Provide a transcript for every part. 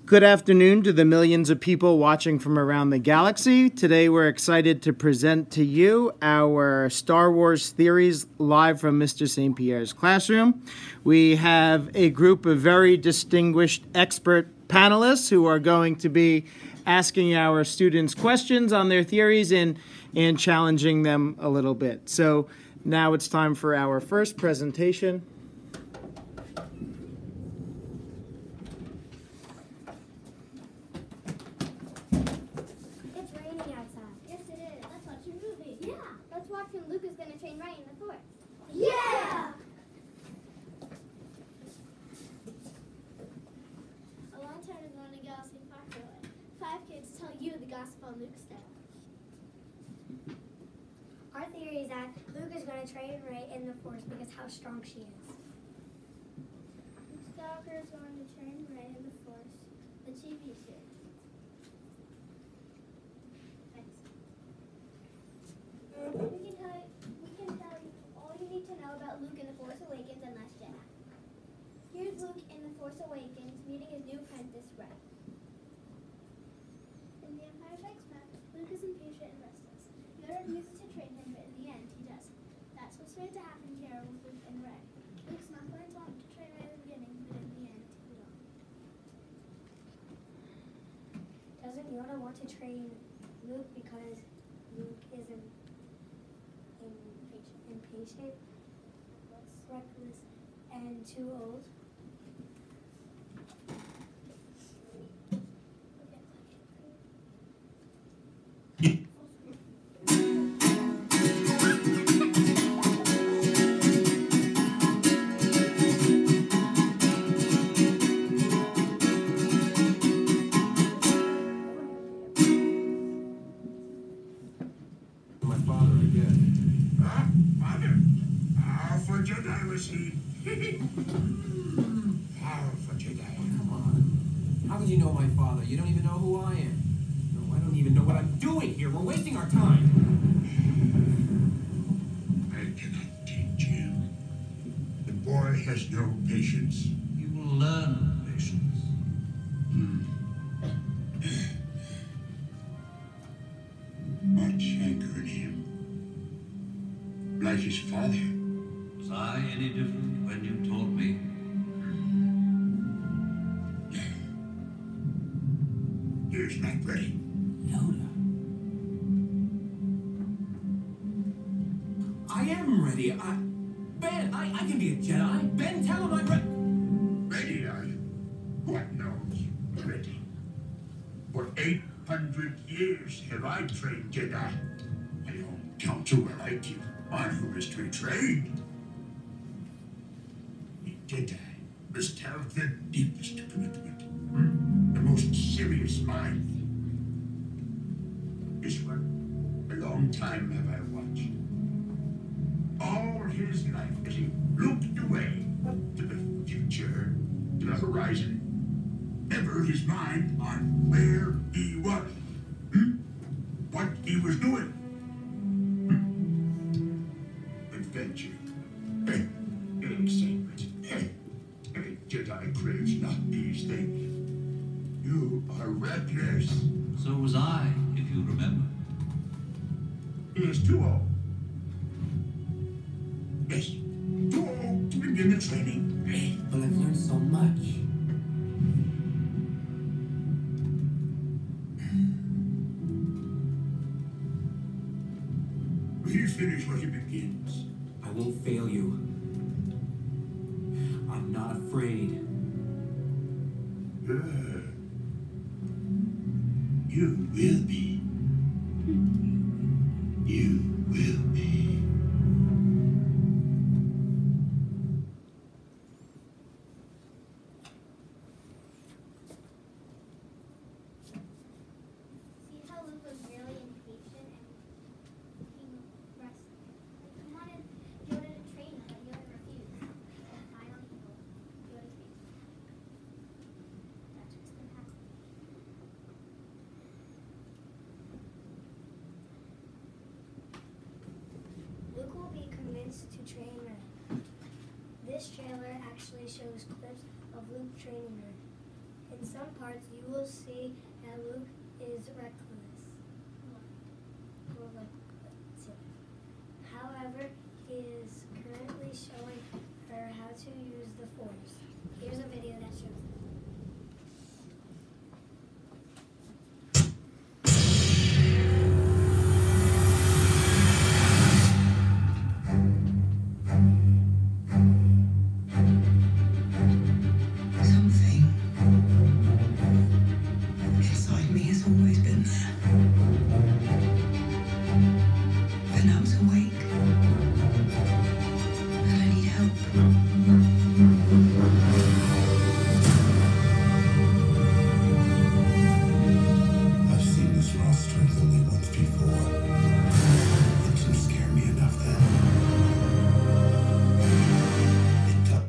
Good afternoon to the millions of people watching from around the galaxy. Today we're excited to present to you our Star Wars theories live from Mr. St. Pierre's classroom. We have a group of very distinguished expert panelists who are going to be asking our students questions on their theories and challenging them a little bit. So now it's time for our first presentation. Luke is going to train right in the forest. Yeah! A long time ago in a galaxy far away, 5 kids tell you the gossip on Luke's dad. Our theory is that Luke is going to train right in the forest because how strong she is. Stalker is going to train right in the forest, the TV series. We can tell you all you need to know about Luke in The Force Awakens and Last Jedi. Here's Luke in The Force Awakens meeting his new apprentice, Rey. In The Empire Strikes Back, Luke is impatient and restless. Yoda refuses to train him, but in the end, he does. That's what's going to happen here with Luke and Rey. Luke's not going to want to train right at the beginning, but in the end, he will. Doesn't Yoda want to train Luke because Luke is impatient, reckless, and too old? My father again. Father? How for Jedi was he? How for Jedi? Come on. How could you know my father? You don't even know who I am. No, I don't even know what I'm doing here. We're wasting our time. I cannot teach him. The boy has no patience. You will learn patience. Much anger in him. Like his father. Was I any different when you told me? He's not ready. Yoda. I am ready. Ben, I can be a Jedi. Ben, tell him I'm ready. Ready, are you? What knows? Ready. For 800 years have I trained Jedi. My own counsel will I give on who is to be trained. A Jedi must have the deepest commitment, the most serious mind. This one, a long time have I watched. All his life as he looked away to the future, to the horizon, ever his mind on where he was, what he was doing. Adventure, excitement. A Jedi craves not these things. You are reckless. So was I, if you remember. He is too old. Yes, too old to begin the training. But I've learned so much. Will you finish what he begins? I won't fail you. I'm not afraid. Good. You will be. You will be. See how Luke was really impatient and he restless. He wanted Yoda to train him, but Yoda refused. And finally, Yoda trained him. That's what's going to happen. Luke will be convinced to train Rey. This trailer actually shows clips of Luke training Rey. Inside some parts you will see that Luke is reckless. Or reckless. However, he is currently showing her how to use the Force. Here's a video that shows it. Something inside me has always been there. But now it's awake. And I need help. I've seen this raw strength only once before. It didn't scare me enough then. It does.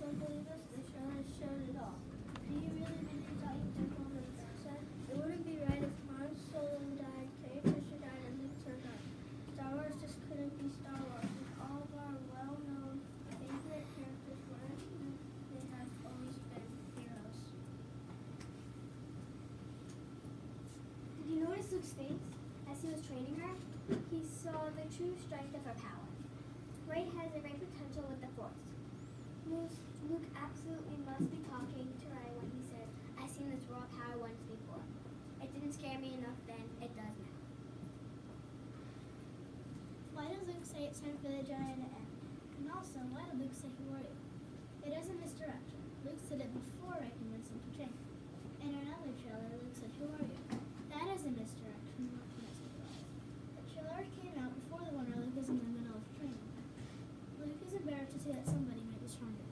Don't believe us? The trailer showed it all. Do you really believe all you think all the said? It wouldn't be right if Han Solo died, Carrie Fisher died, and Luke turned up. Star Wars just couldn't be Star Wars. With all of our well-known favorite characters, weren't they have always been heroes? Did you notice Luke's face as he was training her? He saw the true strength of her power. Rey has a great potential with the Force. Luke absolutely must be talking to Rey when he said, "I've seen this raw power once before. It didn't scare me enough then, it does now." Why does Luke say it's time for the Jedi to end? And also, why did Luke say, "Who are you?" It is a misdirection. Luke said it before I convinced him to change. In another trailer, Luke said, "Who are you?" That is a misdirection, not a misdirection. The trailer came out before the one where Luke is in the middle of training. Luke is embarrassed to see that somebody might be stronger.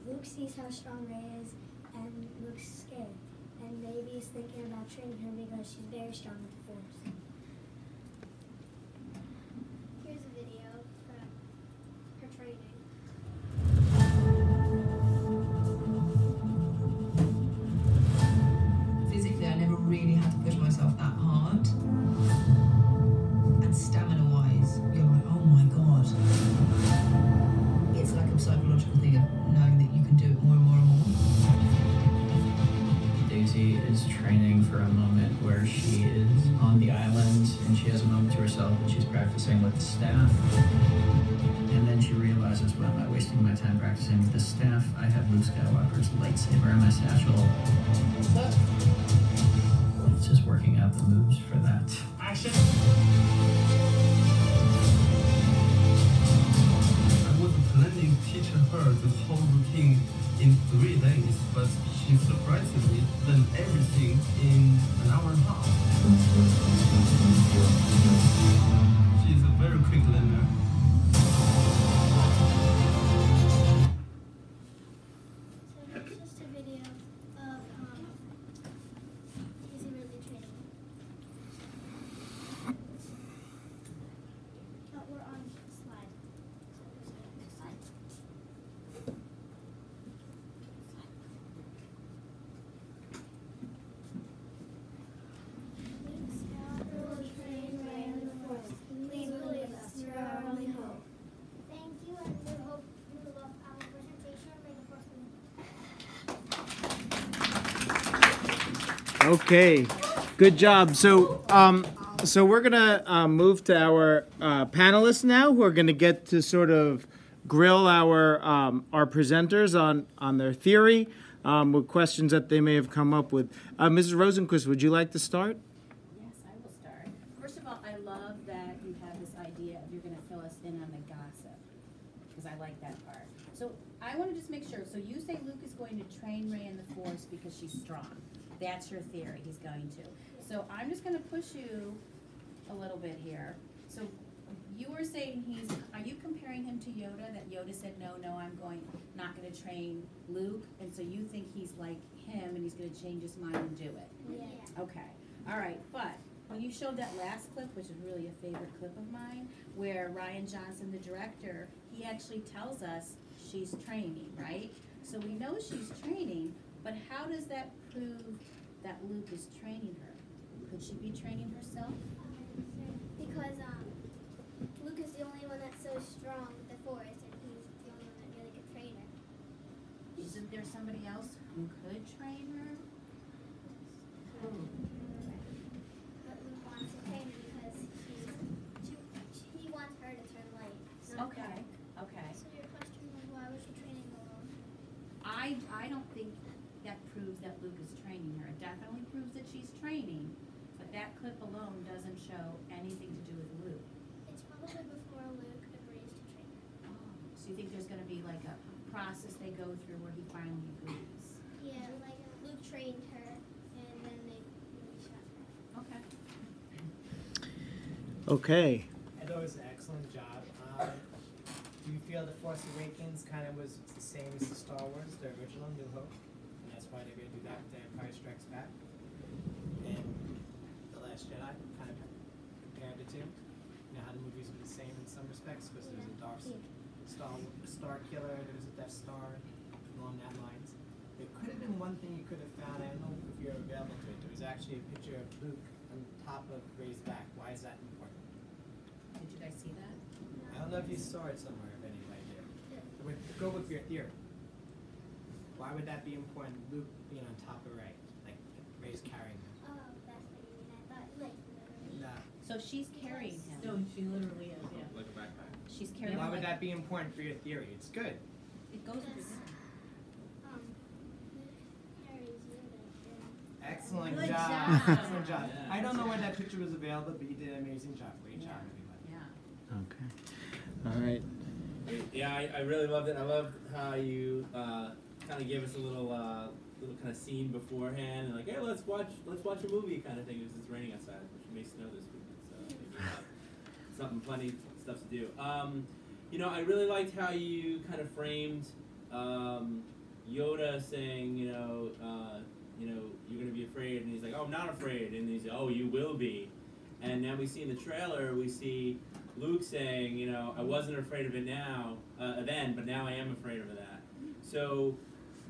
Luke sees how strong Rey is, and Luke's scared. And maybe he's thinking about training her because she's very strong with the Force. Here's a video from her training. Physically, I never really had to push myself that hard. And stamina-wise, you're like, oh my god. It's like a psychological thing of knowing that you can do it more and more and more. Daisy is training for a moment where she is on the island and she has a moment to herself and she's practicing with the staff. And then she realizes, well, am I wasting my time practicing with the staff? I have Luke Skywalker's lightsaber in my satchel. It's just working out the moves for that. Action! I was planning teaching her the whole routine in 3 days, but she surprisingly learned everything in an hour and a half. She's a very quick learner. So here's just a video of Daisy really training. Oh, we're on slide. Slide. Luke Skywalker will train Rey in the Force. Please believe us, you're our only hope. Thank you, and we hope you love our presentation. May the Force be with you. Okay, good job. So we're gonna move to our panelists now, who are gonna get to sort of grill our presenters on their theory with questions that they may have come up with. Mrs. Rosenquist, would you like to start? Yes, I will start. First of all, I love that you have this idea of you're going to fill us in on the gossip, because I like that part. So I want to just make sure. So you say Luke is going to train Rey in the Force because she's strong. That's your theory. He's going to. So I'm just going to push you a little bit here. So you were saying are you comparing him to Yoda, that Yoda said, no, I'm not going to train Luke, and so you think he's like him and he's going to change his mind and do it? Yeah. Okay. All right, but when you showed that last clip, which is really a favorite clip of mine, where Ryan Johnson, the director, he actually tells us she's training, right? So we know she's training, but how does that prove that Luke is training her? Could she be training herself? Because Luke is the only one that's so strong with the Force, and he's the only one that really could train her. Isn't there somebody else who could train her? Who? But Luke wants to train her because he wants her to turn light. not Okay, dark. okay. So your question was, why was she training alone? I don't think that proves that Luke is training her. It definitely proves that she's training, but that clip alone doesn't show anything to do with Luke. It's probably before Luke agrees to train her. So you think there's gonna be like a process they go through where he finally agrees? Yeah, like Luke trained her, and then they shot her. Okay. Okay. I thought it was an excellent job. Do you feel The Force Awakens kind of was the same as the Star Wars, the original New Hope? And that's why they're going to do that with The Empire Strikes Back? And The Last Jedi, kind of compared the two? You know how the movies were the same in some respects? Because there's a Star Killer, there was a Death Star, along that lines. There could have been one thing you could have found, I don't know if you're available to it, there was actually a picture of Luke on top of Rey's back. Why is that important? Did you guys see that? I don't know if you saw it somewhere, if anybody did. Go with your theory. Why would that be important, Luke being on top of Rey? Like, Rey's carrying him. Oh, that's what you mean. I thought, like, literally. Nah. So she's carrying him. No, she literally is, yeah. Like a backpack. She's carrying Why him would like, that be important for your theory? It's good. it goes with his Luke carries Yoda. Excellent Good job. job. Excellent job. Yeah. I don't know where that picture was available, but you did an amazing job. Great job, everybody. Yeah. Okay. All right. Yeah, I really loved it. I loved how you kind of gave us a little kind of scene beforehand, and like, hey, let's watch a movie kind of thing. Because it's raining outside, which may snow this weekend, so maybe plenty of stuff to do. You know, I really liked how you kind of framed Yoda saying, you know, you're gonna be afraid, and he's like, oh, I'm not afraid, and he's like, oh, you will be. And now we see in the trailer, we see Luke saying, you know, I wasn't afraid of it then, but now I am afraid of that. So,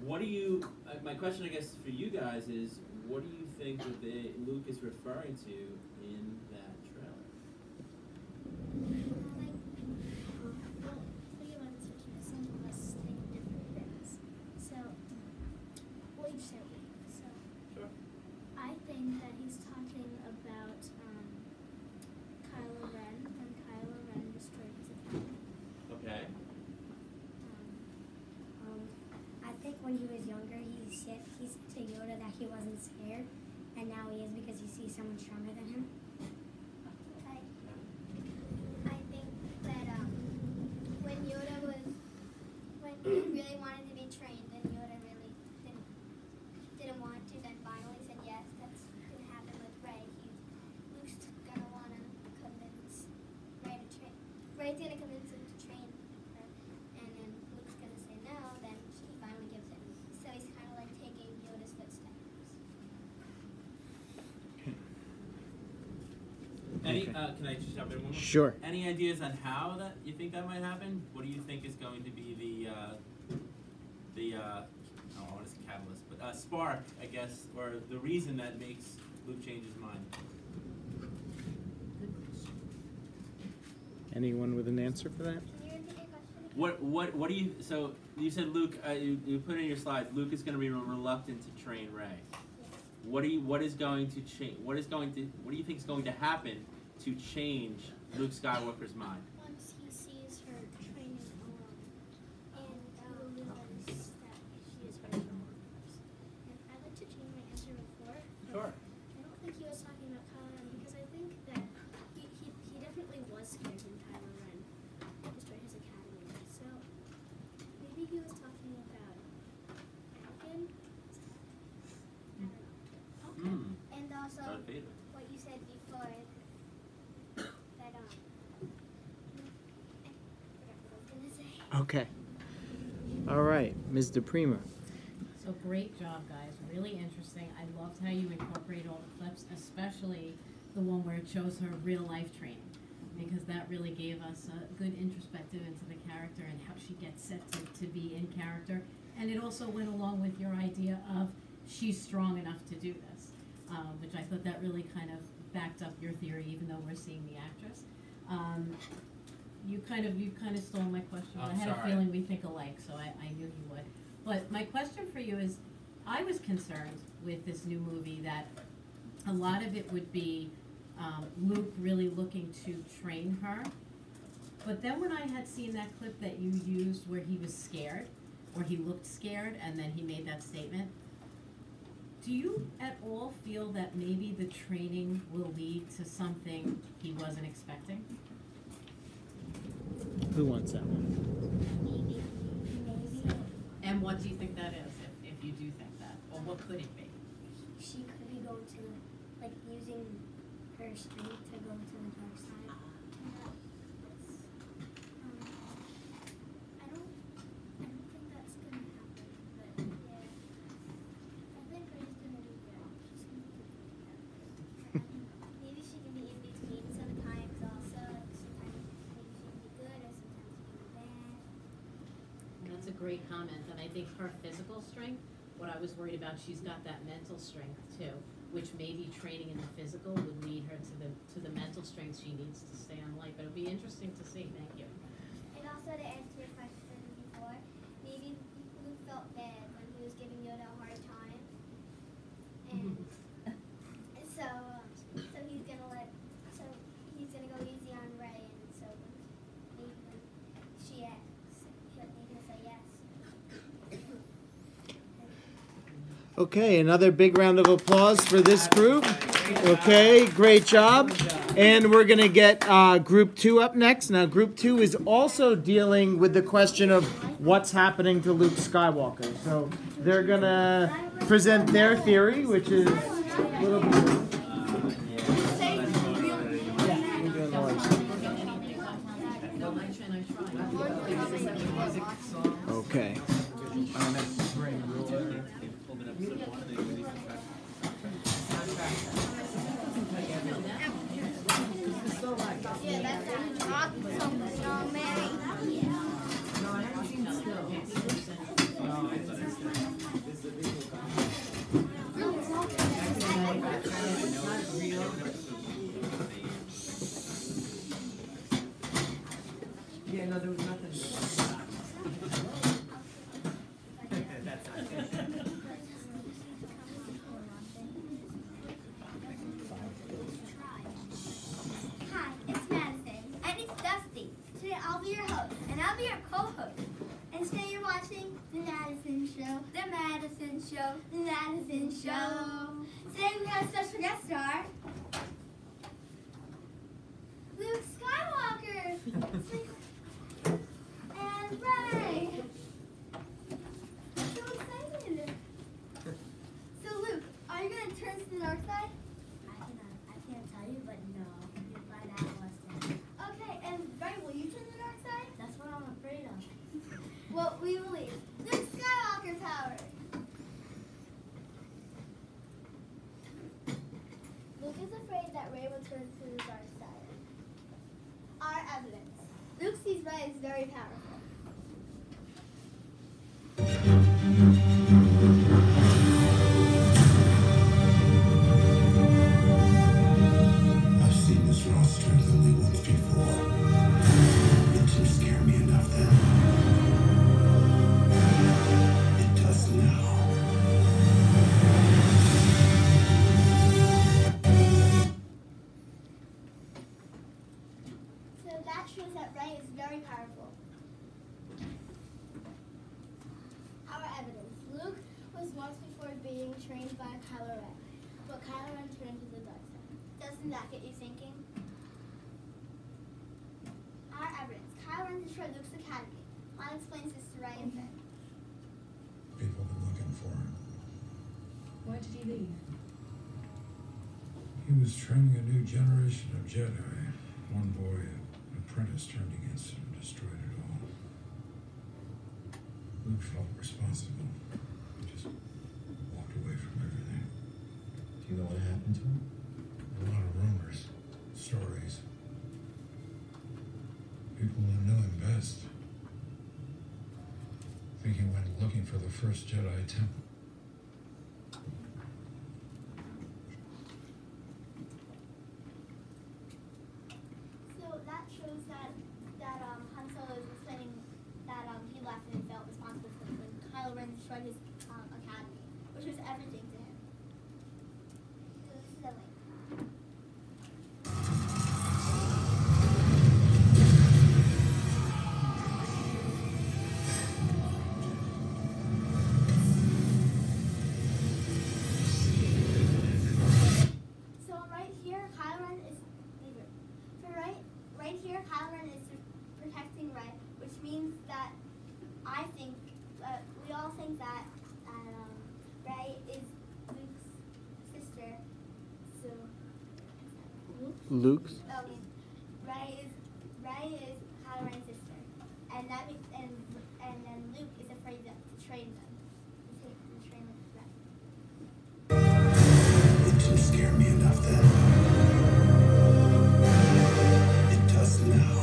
what do you? My question, I guess, for you guys is, what do you think that Luke is referring to in that trailer? Sure. I think that he's talking about Kylo Ren when Kylo Ren destroyed his academy. Okay. I think when he was younger, he said to Yoda that he wasn't scared, and now he is because he sees someone stronger than him. I think that when he really wanted to be trained, and Yoda really didn't want to, then finally said yes. That's gonna happen with Rey. Luke's gonna want to convince Rey to train. Rey's gonna convince him to train her, and then Luke's gonna say no. Then he finally gives in. So he's kind of like taking Yoda's footsteps. Any? Can I just jump in one more? Sure. Any ideas on how that you think that might happen? What do you think is going to be the I want to say catalyst, but spark, I guess, or the reason that makes Luke change his mind? Anyone with an answer for that? Can you repeat your question? What do you? So you said Luke. You put in your slides. Luke is going to be reluctant to train Rey. What is going to change? What do you think is going to happen to change Luke Skywalker's mind? Once he sees her training alone, and he will realize that she is very strong. And I'd like to change my answer before. Sure. I don't think he was talking about Kylo Ren because I think that he definitely was scared when Kylo Ren destroyed his academy. So maybe he was talking about Anakin. I don't know. And also Darth Vader. what you said before that I forgot what I was gonna say. Okay. All right, Ms. So great job, guys. Really interesting. I loved how you incorporated all the clips, especially especially the one where it shows her real life training, because that really gave us a good introspective into the character and how she gets set to be in character. And it also went along with your idea of she's strong enough to do this, which I thought that really kind of backed up your theory, even though we're seeing the actress. You kind of stole my question. I'm I had sorry. a feeling we think alike, so I knew you would. But my question for you is, I was concerned with this new movie that a lot of it would be Luke really looking to train her. But then when I had seen that clip that you used where he was scared, or he looked scared, and then he made that statement, do you at all feel that maybe the training will lead to something he wasn't expecting? Who wants that one? Maybe. And what do you think that is, if you do think that? Or what could it be? She could be going to, like, using her strength to go to the dark side. I don't think that's gonna happen, but yeah. I think Ray's gonna do good. She's gonna do good. Maybe she can be in between sometimes also. Like sometimes maybe she can be good or sometimes she can be bad. That's a great comment, and I think her physical strength, what I was worried about, she's got that mental strength too, which maybe training in the physical would lead her to the mental strength she needs to stay on life. It'll be interesting to see. Thank you. And also to answer your question before, maybe Luke felt bad when he was giving Yoda a hard time, and so he's gonna go easy on Rey, and so maybe when she asks, he'll say yes. Okay, another big round of applause for this group. Okay, great job. And we're going to get Group 2 up next. Now, Group 2 is also dealing with the question of what's happening to Luke Skywalker. So they're going to present their theory, which is a little bit... Okay. Yeah, that's awesome, strong man. Yeah, no, there was nothing. That's not good. Hi, it's Madison. And it's Dusty. Today I'll be your host, and I'll be your co-host. And today you're watching The Madison Show. The Madison Show. The Madison Show. Today we have a special guest star, Luke Skywalker. And Rey. So excited. So Luke, are you going to turn to the dark side? I can't tell you, but no. You'll find out what's there. Okay, and Rey, will you turn to the dark side? That's what I'm afraid of. Well, we believe. Luke Skywalker power. Luke is afraid that Rey will turn to the dark side. Our evidence. Luke sees Rey as very powerful. I've seen this raw strength only once before. It didn't scare me enough then. It does now. So that shows that Rey is very powerful. Our evidence. Luke was once before being trained by Kylo Ren, but Kylo Ren turned to the dark side. Doesn't that get you thinking? Our evidence. Kylo Ren destroyed Luke's academy. Han explains this to Rey and Finn. People have been looking for him. Why did he leave? He was training a new generation of Jedi. One boy, an apprentice, turned against him and destroyed it all. Luke felt responsible. He just walked away from everything. Do you know what happened to him? the first Jedi temple. So that shows that Han Solo is explaining that he left and felt responsible for when Kylo Ren destroyed his academy, which was everything to him. It was silly. So right here, Kylo Ren is right here, Kylo Ren is protecting Rey, which means that I think we all think that Rey is Luke's sister. So Luke's? Rey is Kylo Ren's sister, and that means and then Luke is afraid to train them. To train Rey. It didn't scare me enough then. It does now.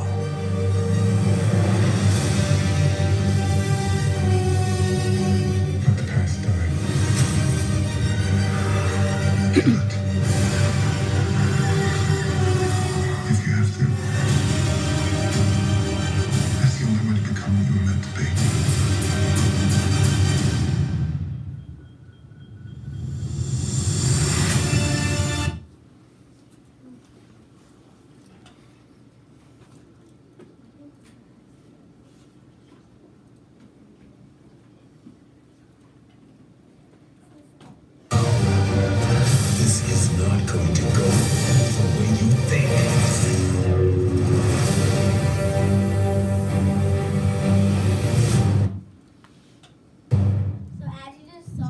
Let the past die. Kill it. If you have to. That's the only way to become what you were meant to be. This is not going to go the way you think. So as you just saw,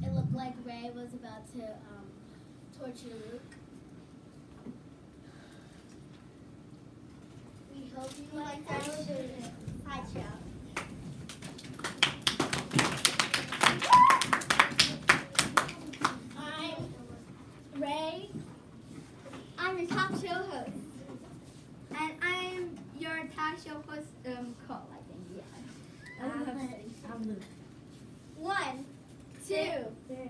it looked like Rey was about to torture Luke. We hope you like that slideshow. I'm Rey. I'm your talk show host. And I'm your talk show host, Cole, I think, yeah. I'm Luke. 1, 2,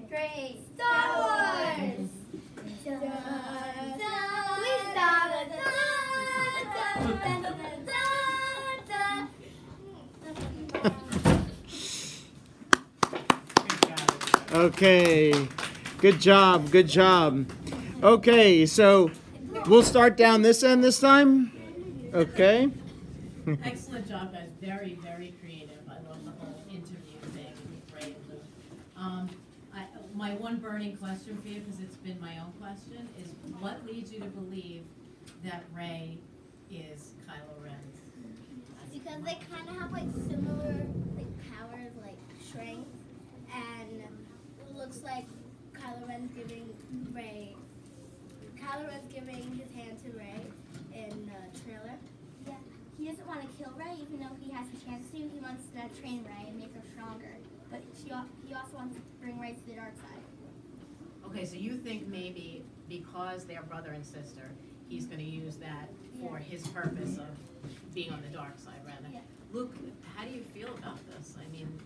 3, Star Wars! We Okay, good job, good job. Okay, so we'll start down this end this time. Okay. Excellent job, guys. Very, very creative. I love the whole interview thing with Rey and Luke. My one burning question for you, because it's been my own question, is what leads you to believe that Rey is Kylo Ren? Because they kind of have like similar like powers, like strength, and it looks like Kylo Ren's giving his hand to Rey in the trailer. Yeah, he doesn't want to kill Rey, even though he has a chance to. He wants to train Rey and make her stronger, but he also wants to bring Rey to the dark side. Okay, so you think maybe because they're brother and sister, he's going to use that for his purpose of being on the dark side, rather. Yeah. Luke, how do you feel about this? I mean,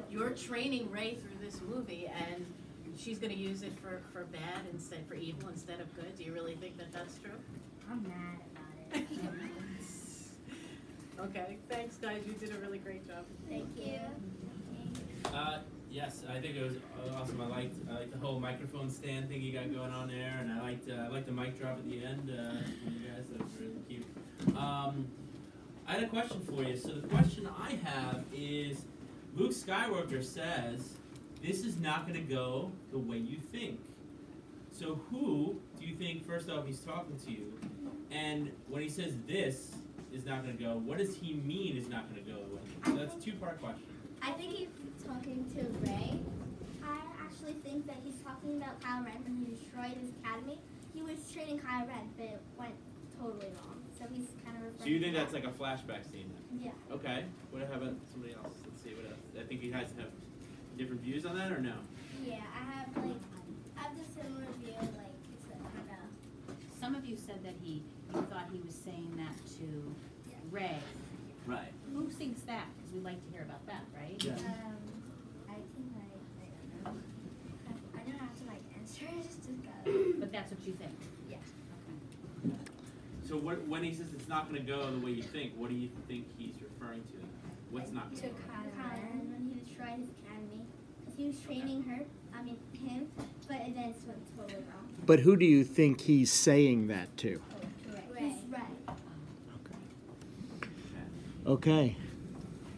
you're training Rey through this movie, and she's going to use it for bad instead, for evil instead of good. Do you really think that that's true? I'm mad about it. Okay, thanks, guys. You did a really great job. Thank you. Yes, I think it was awesome. I liked the whole microphone stand thing you got going on there, and I liked the mic drop at the end from you guys. That was really cute. I had a question for you. So the question I have is, Luke Skywalker says this is not going to go the way you think. So who do you think, first off, he's talking to you? And when he says this is not going to go, what does he mean is not going to go the way you think? So that's a two-part question. I think he's talking to Rey. I actually think that he's talking about Kylo Ren when he destroyed his academy. He was training Kylo Ren, but it went totally wrong. So he's kind of. So you think that's like a flashback scene then? Yeah. Okay. What about somebody else? Let's see what else. I think you guys have different views on that, or no? Yeah, I have the similar view. Like it's kind of. Some of you said that you thought he was saying that to Rey. Right. Who thinks that? Because we'd like to hear about that, right? Yeah. Sure, it's just got But that's what you think? Yeah. Okay. So when he says it's not going to go the way you think, what do you think he's referring to? What's not going to go? Kylo when he destroyed his academy. Because he was training him, but then it went totally wrong. But who do you think he's saying that to? Ray. Okay.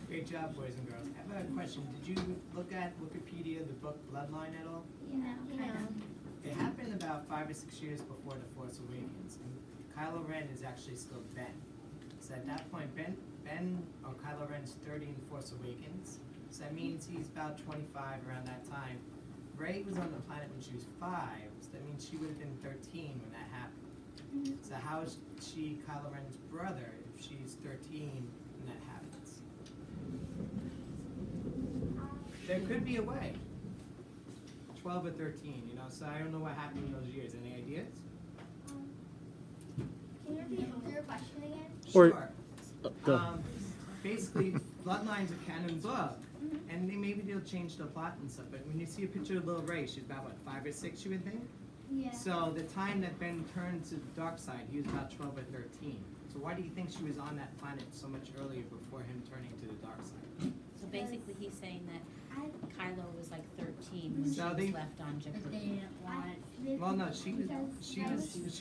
Great job, boys and girls. I have a question. Did you look at Wikipedia, the book Bloodline at all? It happened about 5 or 6 years before The Force Awakens, and Kylo Ren is actually still Ben. So at that point, Kylo Ren is 30 in The Force Awakens. So that means he's about 25 around that time. Rey was on the planet when she was 5, so that means she would have been 13 when that happened. So how is she Kylo Ren's brother if she's 13 when that happens? There could be a way. 12 or 13, you know, so I don't know what happened in those years. Any ideas? Can you repeat your question again? Sure. Go. Basically, Bloodline's a canon book, and maybe they'll change the plot and stuff, but when you see a picture of little Rey, she's about, what, 5 or 6, you would think? Yeah. So the time that Ben turned to the dark side, he was about 12 or 13. So why do you think she was on that planet so much earlier before him turning to the dark side? So basically he's saying that Kylo was like 13 when she was left on Jakku. Well, no, she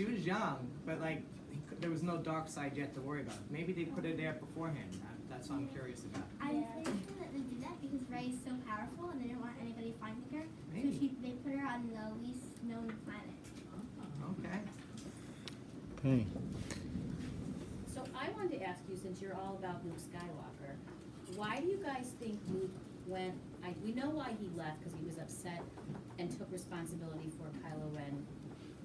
was young, but like there was no dark side yet to worry about. Maybe they put her there beforehand. That's what I'm curious about. I'm thinking that they did that because Rey is so powerful and they didn't want anybody finding her. Maybe. So they put her on the least known planet. Okay. Okay. So I wanted to ask you, since you're all about Luke Skywalker, why do you guys think Luke went, we know why he left, because he was upset and took responsibility for Kylo Ren,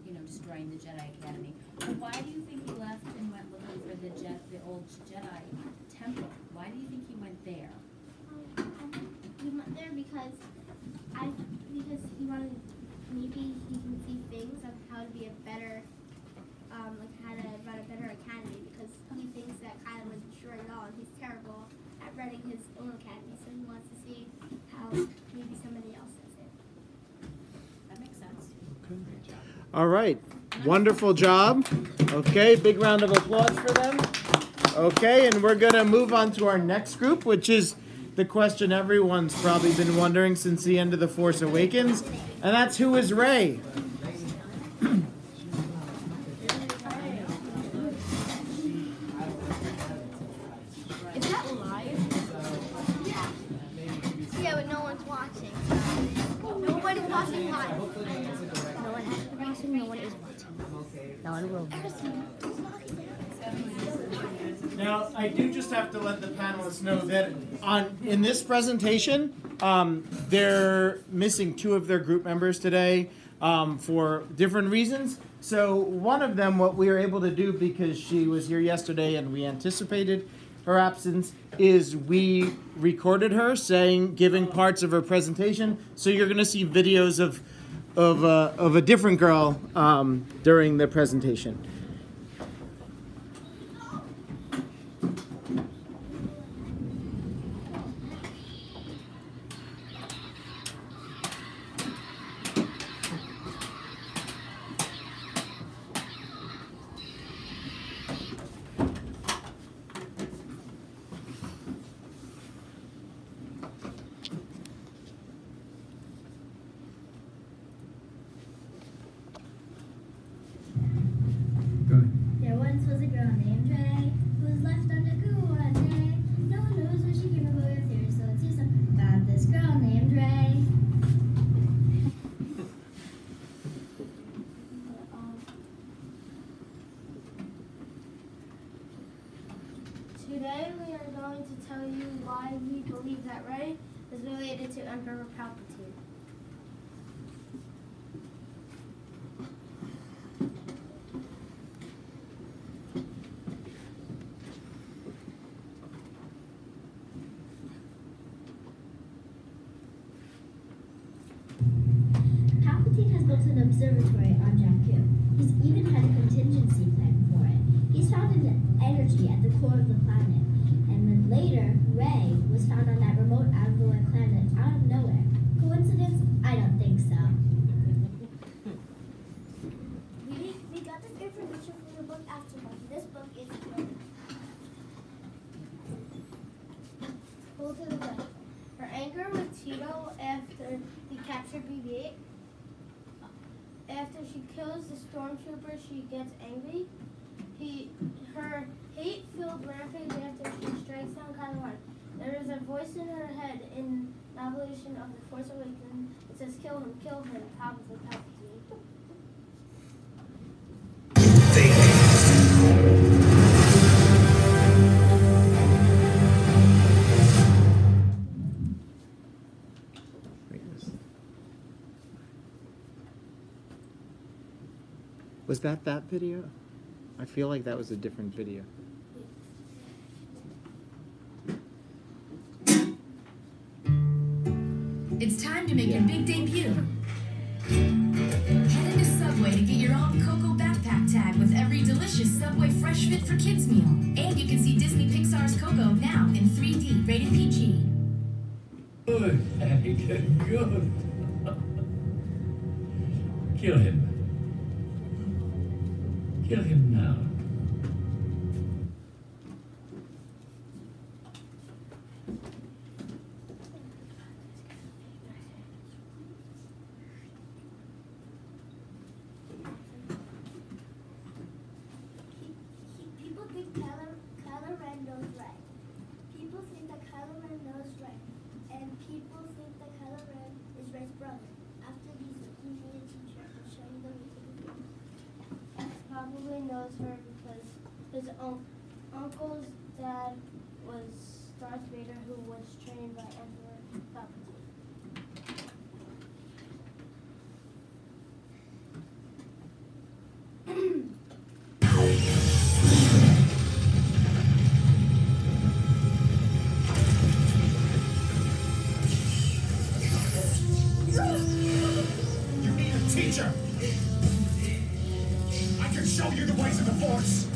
you know, destroying the Jedi Academy. But why do you think he left and went looking for the old Jedi temple? Why do you think he went there? I think he went there because he wanted, maybe he can see things of how to be a better, like how to run a better academy, because he thinks that Kylo would destroy it all and he's terrible at running his own academy, so he wants to see how maybe somebody else does it. That makes sense. Great job. All right. Wonderful job. Okay, big round of applause for them. Okay, and we're going to move on to our next group, which is the question everyone's probably been wondering since the end of The Force Awakens, and that's who is Rey? Is that live? Yeah, but no one's watching. Nobody's watching live. No one has been watching, no one is watching. No one will. Now, I do just have to let the panelists know that in this presentation, they're missing 2 of their group members today for different reasons. So one of them, what we were able to do because she was here yesterday and we anticipated her absence, is we recorded her giving parts of her presentation. So you're going to see videos of a different girl during the presentation. There once was a girl named Rey who was left on Jakku one day. No one knows where she came from, but we're curious, so let's hear some about this girl named Rey. Today we are going to tell you why we believe that Rey is related to Emperor Palpatine. Palpatine has built an observatory on Jakku. He's even had a contingency plan for it. He's found an energy at the core of the planet. And then later, Rey was found on that remote out-of-the-way planet out of nowhere. Coincidence? I don't think so. information from the book Aftermath. This book is Pull to the left. Her anger with Tito after he captured BB-8. After she kills the stormtrooper, she gets angry. Her hate-filled rampage after she strikes down Kylo Ren. There is a voice in her head in Revelation of the Force Awakens. It says, kill him, probably Palpatine. Was that video? I feel like that was a different video. It's time to make your big debut. Head into Subway to get your own Cocoa Backpack Tag with every delicious Subway Fresh Fit for Kids meal. And you can see Disney Pixar's Coco now in 3D, rated PG. Good, Hank, good. Kill him. Kill him now. People think Kylo Ren knows right. People think that Kylo Ren knows right. And people think that Kylo Ren is Rey's brother. After these, he made a teacher to show you the way to the future. Probably knows her because his uncle's dad was Darth Vader, who was trained by Emperor Palpatine. You need a teacher. I can show you the ways of the Force.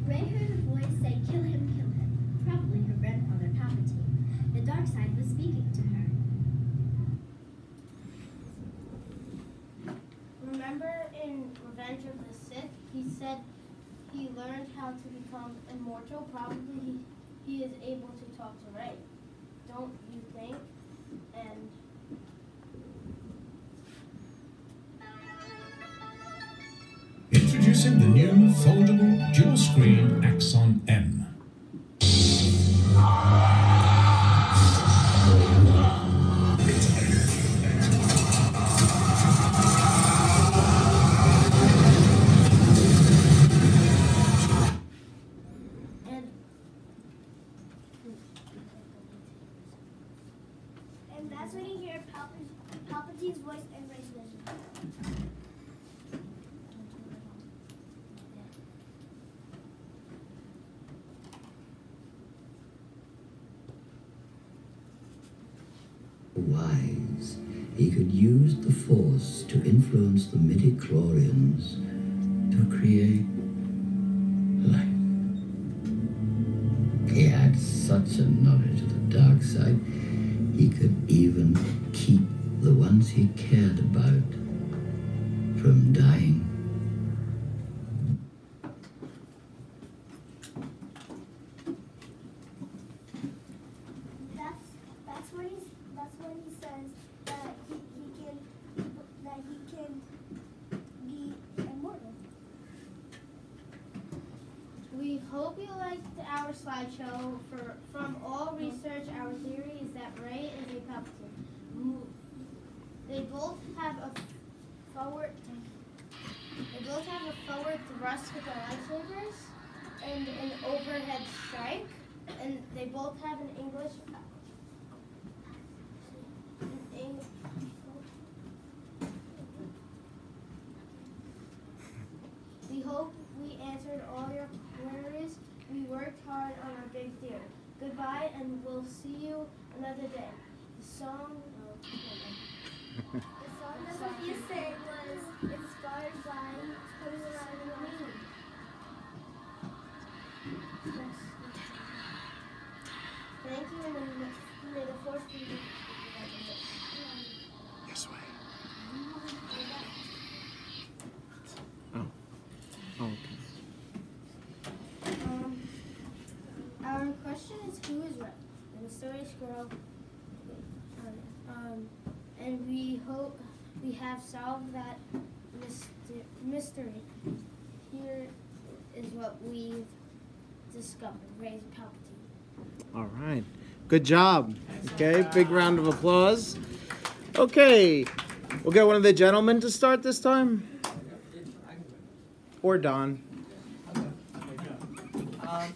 Rey heard a voice say, kill him, probably her grandfather Palpatine. The dark side was speaking to her. Remember in Revenge of the Sith, he said he learned how to become immortal. Probably he is able to talk to Rey. Don't you think? And Introducing the new foldable dual-screen Axon M. and that's when you hear Palpatine's voice and Rey's vision. Wise, he could use the Force to influence the midi-chlorians to create life. He had such a knowledge of the dark side, he could even keep the ones he cared about from dying. That's when he says that he can be immortal. We hope you liked our slideshow. From all research, our theory is that Rey is a Palpatine. They both have a forward thrust with their lightsabers and an overhead strike, and they both have an English. We hope we answered all your queries. We worked hard on our big theory. Goodbye, and we'll see you another day. The song that Sophia sang was inspired by coming around Okay. Our question is, who is Red? The mysterious girl. And we hope we have solved that mystery. Here is what we've discovered. Ray's Palpatine. All right. Good job. Okay, big round of applause. Okay, we'll get one of the gentlemen to start this time. Or Don.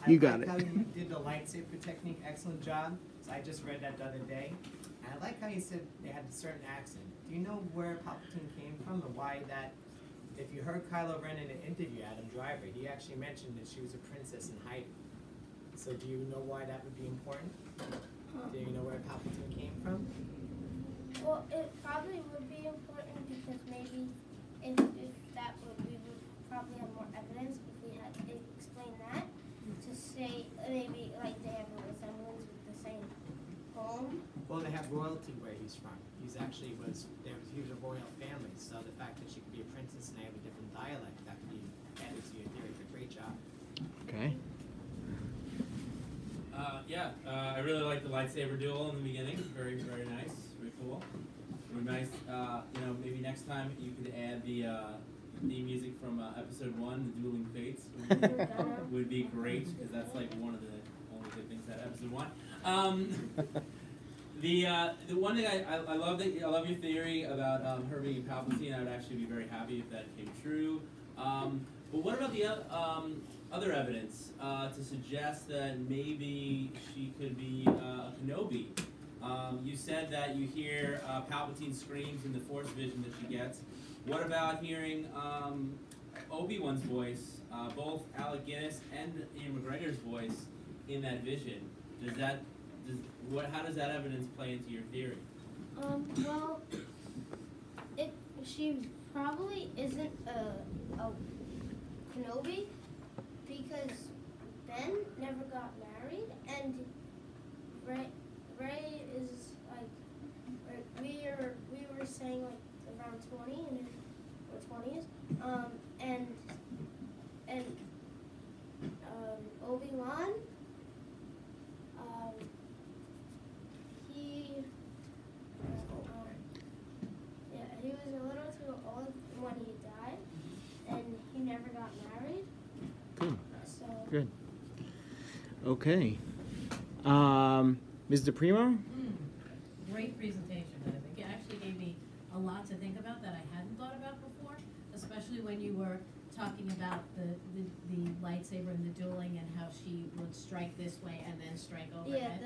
You got I it. like how you did the lightsaber technique. Excellent job. So I just read that the other day. And I like how you said they had a certain accent. Do you know where Palpatine came from and why that? If you heard Kylo Ren in an interview, Adam Driver, he actually mentioned that she was a princess in hiding. So do you know why that would be important? Do you know where Palpatine came from? Well, it probably would be important because maybe if that would, we would probably have more evidence if we had explained that. To say maybe like they have a resemblance with the same home. Well, they have royalty where he's from. He was a royal family, so the fact that she could be a princess and they have a different dialect, that could be added to your theory. But great job. Okay. I really like the lightsaber duel in the beginning. Very, very nice. Very cool. Very nice. Maybe next time you could add the theme music from episode 1, The Dueling Fates, would be great, because that's like one of the only good things about episode 1. The one thing I love I love your theory about her being Palpatine. I would actually be very happy if that came true. But what about the other evidence to suggest that maybe she could be a Kenobi? You said that you hear Palpatine screams in the Force vision that she gets. What about hearing Obi-Wan's voice, both Alec Guinness and Ian McGregor's voice in that vision? How does that evidence play into your theory? Well, she probably isn't a Kenobi because Ben never got married, and Ray is like we were saying like around 20 or 20s, and Obi-Wan. He was a little too old when he died, and he never got married. Good. So. Good. Okay. Ms. DePrimo? Great presentation. I think it actually gave me a lot to think about that I hadn't thought about before, especially when you were talking about the lightsaber and the dueling and how she would strike this way and then strike overhead.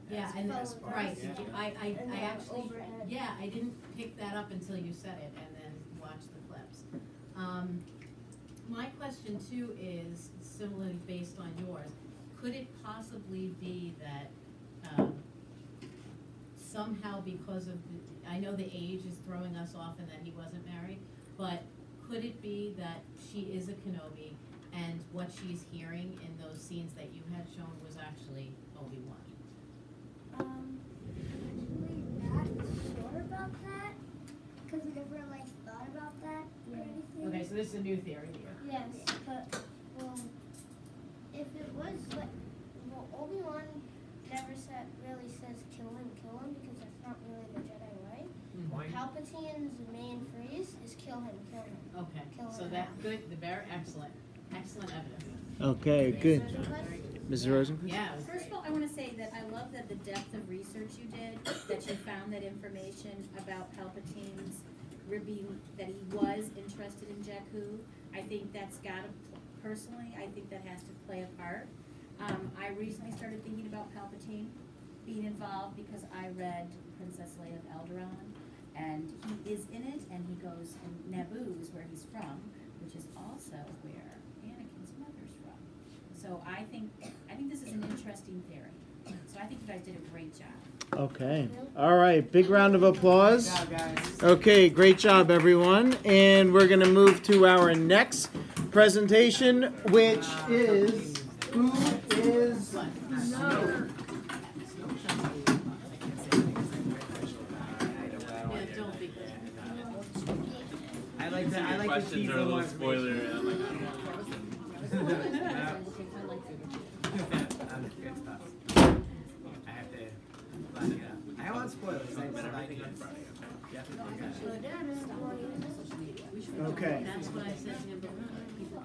And right. I actually overhead. I didn't pick that up until you said it and then watched the clips. My question too is similarly based on yours. Could it possibly be that somehow because of I know the age is throwing us off and that he wasn't married, but could it be that she is a Kenobi and what she's hearing in those scenes that you had shown was actually Obi-Wan? Actually not sure about that, because we never like thought about that or anything. Okay, so this is a new theory here. Yes, but if it was like, Obi-Wan never really says kill him, because that's not really the Jedi way. Palpatine's main phrase is kill him. Okay, so that good, the very excellent evidence. Okay, good. Mrs. Rosen? Yeah. First of all, I want to say that I love that the depth of research you did, that you found that information about Palpatine's that he was interested in Jakku. I think that's got to, personally, I think that has to play a part. I recently started thinking about Palpatine being involved because I read Princess Leia of Alderaan, and he is in it, and he goes, and Naboo is where he's from, which is also where Anakin's mother's from. So I think this is an interesting theory. So I think you guys did a great job. Okay. All right. Big round of applause. Good job, guys. Okay. Great job, everyone. And we're going to move to our next presentation, which is Who is Snoke? I like answer I your like to questions tease are a a little little spoiler. information. I'm like, I don't know. I'm good stuff. I have to plan it out. I don't want spoilers. I just like Everything on it. Friday. Yeah. Okay. That's what I said to him before. People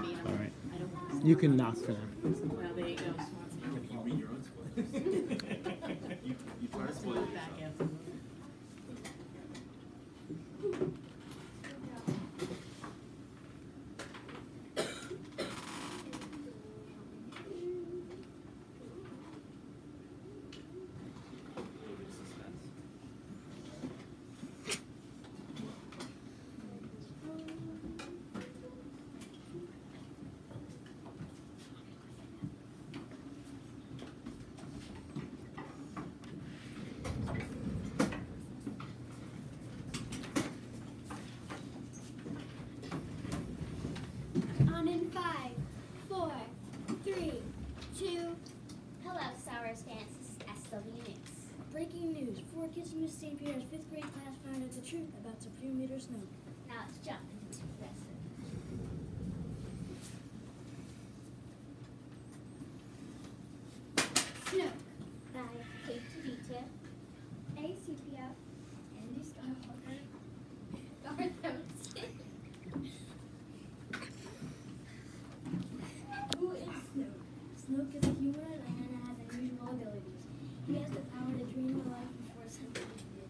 keep All right. You can knock for them. Well, there you go. You read your own spoilers. you try to spoil yourself. Back after. On in 5, 4, 3, 2. Hello, Star Wars fans. This is SW News. Breaking news. 4 kids from Miss St. Pierre's 5th grade class found out the truth about Supreme Leader Snoke. Now let's jump into the rest of it. Snoke by K2D2, A-C-P-O, Andy Skywalker, Darth Vader. Who is Snoke? Snoke is a humanoid and has unusual abilities. He has the power to dream the life before something is did.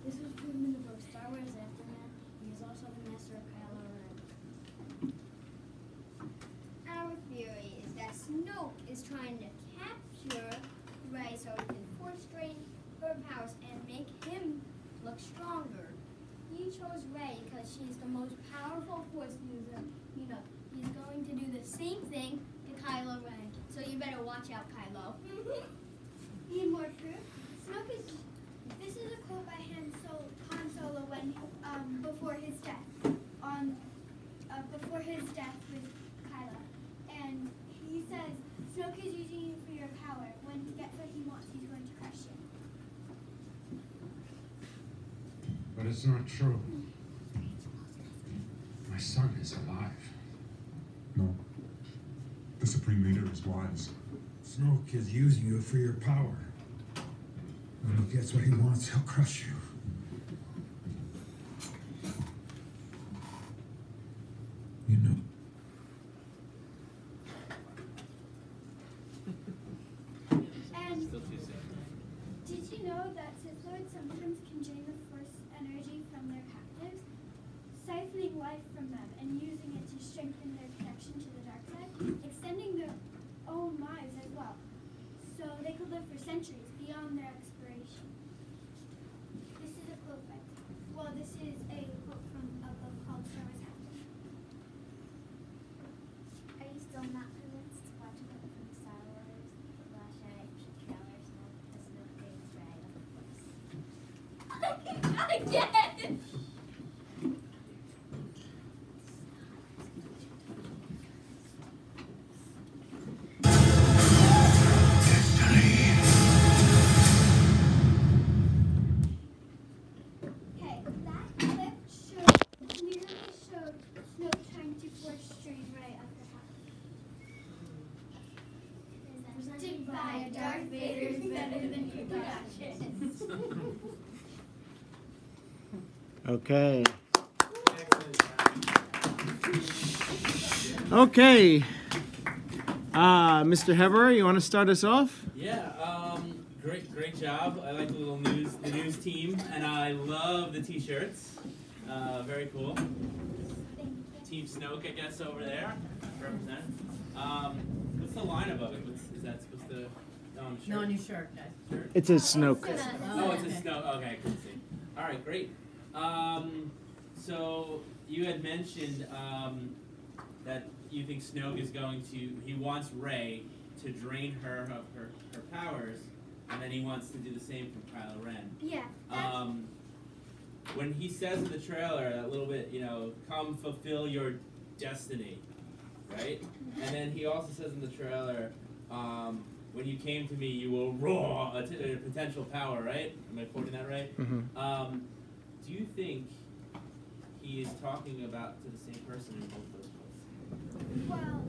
This was proven in the book Star Wars Aftermath. He is also the master of Kylo Ren. Our theory is that Snoke is trying to capture Rey so he can force drain her powers and make him look stronger. He chose Rey because she's the most powerful force user. You know, he's going to do the same thing to Kylo Ren. So you better watch out, Kylo. Need more proof? Snoke is. This is a quote by Han Solo when before his death with Kylo, and he says Snoke is using you for your power. When he gets what he wants, he's going to crush you. But it's not true. My son is alive. No. The Supreme Leader is wise. Snoke is using you for your power. When he gets what he wants, he'll crush you. You know. And Still too soon. did you know that Sith Lords sometimes can drain the Force energy from their captives, siphoning life from them and using it to strengthen their connection to the dark side, extending their own lives as well, so they could live for centuries beyond their expiration. This is a quote by, this is a quote from a book called Star Wars Aftermath. Are you still not convinced? Watch a book from Star Wars, The Last Jedi, trailer, Snoke, the Snoke Davis Rey of the Force. Again! Okay, that clip clearly showed Snoke trying to force drain Rey of her power. Presented by Darth Vader's Better Than You Productions. Okay. Okay. Mr. Heber, you want to start us off? Yeah, great job. I like the news team, and I love the t-shirts. Very cool. Team Snoke, I guess, over there. Represent. What's the line above it? Is that supposed to? Shirt? No, on your shirt, guys. Shirt? It's a Snoke. Oh, it's a Snoke. Okay, I couldn't see. All right, great. So you had mentioned that you think Snoke is going to. He wants Rey to drain her of her powers, and then he wants to do the same from Kylo Ren. Yeah. When he says in the trailer that little bit, come fulfill your destiny, right? And then he also says in the trailer, when you came to me, you will roar a potential power, right? Am I quoting that right? Mm-hmm. Do you think he is talking about to the same person in both those books? Well,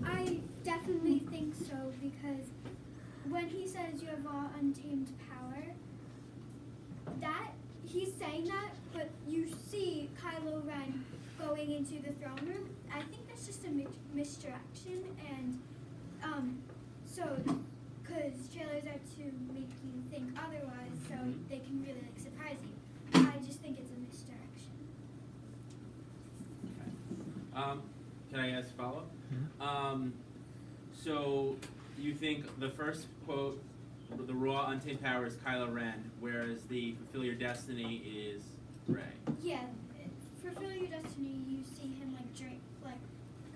I definitely think so, because when he says you have all untamed power, that he's saying that, but you see Kylo Ren going into the throne room. I think that's just a misdirection, and so because trailers are to make you think otherwise, so they can really like surprise you. I just think it's a misdirection. Can I ask a follow-up? So you think the first quote, the raw untamed power, is Kylo Ren, whereas the fulfill your destiny is Rey. Yeah, fulfill your destiny. You see him like